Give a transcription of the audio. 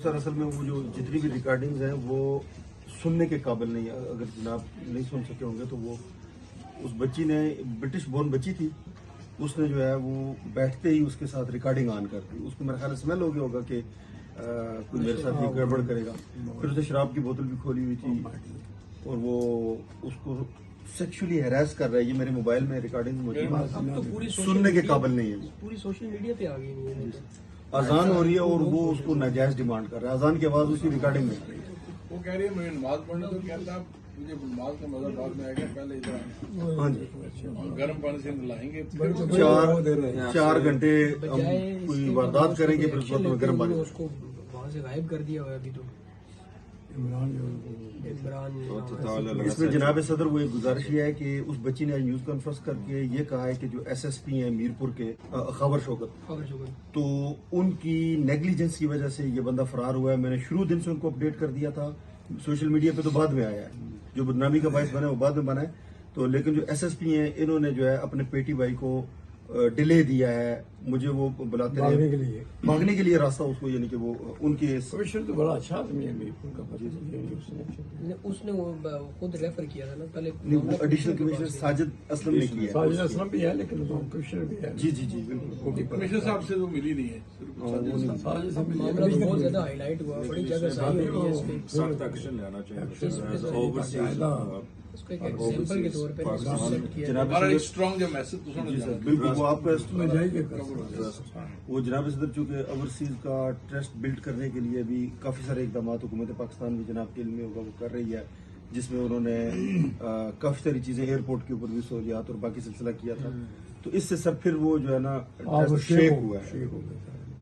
سر اصل میں وہ جو جتنی بھی ریکارڈنگز ہیں وہ سننے کے قابل نہیں ہے. اگر جناب نہیں سن سکے ہوں گے تو وہ اس بچی نے برٹش بورن بچی تھی, اس نے جو ہے وہ بیٹھتے ہی اس کے ساتھ ریکارڈنگ آن کر دی. اس کو میرا خیال اسمیل ہو گیا ہوگا کہ کوئی میرے ساتھ یہ گڑبڑ کرے گا. پھر اسے شراب کی بوتل بھی کھولی ہوئی تھی اور وہ اس کو سیکشولی ہیراس کر رہا ہے. یہ میرے موبائل میں ریکارڈنگ موجود ہے, سننے کے قابل نہیں ہے. پوری سوشل میڈیا پہ آ گئی نہیں ہے. اذان ہو رہی ہے اور وہ اس کو ناجائز ڈیمانڈ کر رہا ہے. اذان کی آواز اس کی ریکارڈنگ میں آ رہی ہے. وہ کہہ رہی ہے مجھے نماز پڑھنا, تو کہتا ہے مجھے نماز کا مزہ بعد میں آئے گا, پہلے ادھر ہاں جی, گرم پانی سے نلائیں گے, 4 گھنٹے ہم کوئی واردات کریں گے, پھر اس وقت میں گرم پانی. اس کو وہاں سے غائب کر دیا ہوا ہے ابھی تو. اس میں جناب صدر وہ ایک گزارش یہ ہے کہ اس بچی نے نیوز کانفرنس کر کے یہ کہا ہے کہ جو ایس ایس پی ہیں میرپور کے خبر شوکت, تو ان کی نیگلیجنس کی وجہ سے یہ بندہ فرار ہوا ہے. میں نے شروع دن سے ان کو اپڈیٹ کر دیا تھا. سوشل میڈیا پہ تو بعد میں آیا ہے, جو بدنامی کا باعث بنا ہے وہ بعد میں بنا ہے. تو لیکن جو ایس ایس پی ہیں انہوں نے جو ہے اپنے پیٹی بھائی کو ڈیلے دیا ہے. مجھے وہ بلاتے رہے بھاگنے کے لیے راستہ اس کو, یعنی کہ وہ ان کے کمشنر تو بڑا اچھا آدمی ہے میرپور کا. اس نے وہ خود ریفر کیا تھا نا پہلے. وہ ایڈیشنل کمشنر ساجد اسلم نے کیا ہے. ساجد اسلم بھی ہے لیکن وہ کمشنر بھی ہے. جی جی جی بالکل. کمشنر صاحب سے تو ملی نہیں ہے. ساجد سے ملی معاملہ تو بہت زیادہ ہائی لائٹ ہوا, بڑی جگہ صحیح ہوئی ہے اس پہ. سخت ایکشن لینا چاہیے. اس کو ایک ایگزامپل کے طور پہ سیٹ کیا. جناب ہمارا ایک اسٹرانگ جو میسج تو جی سر سن بالکل وہ آپ کا جائے وہ جناب صدر چونکہ اوورسیز کا ٹرسٹ بلڈ کرنے کے لیے بھی کافی سارے اقدامات حکومت پاکستان بھی جناب کے علم میں ہوگا وہ کر رہی ہے, جس میں انہوں نے کافی ساری چیزیں ایئرپورٹ کے اوپر بھی سہولیات اور باقی سلسلہ کیا تھا. تو اس سے سر پھر وہ جو ہے نا شیک ہوا ہے.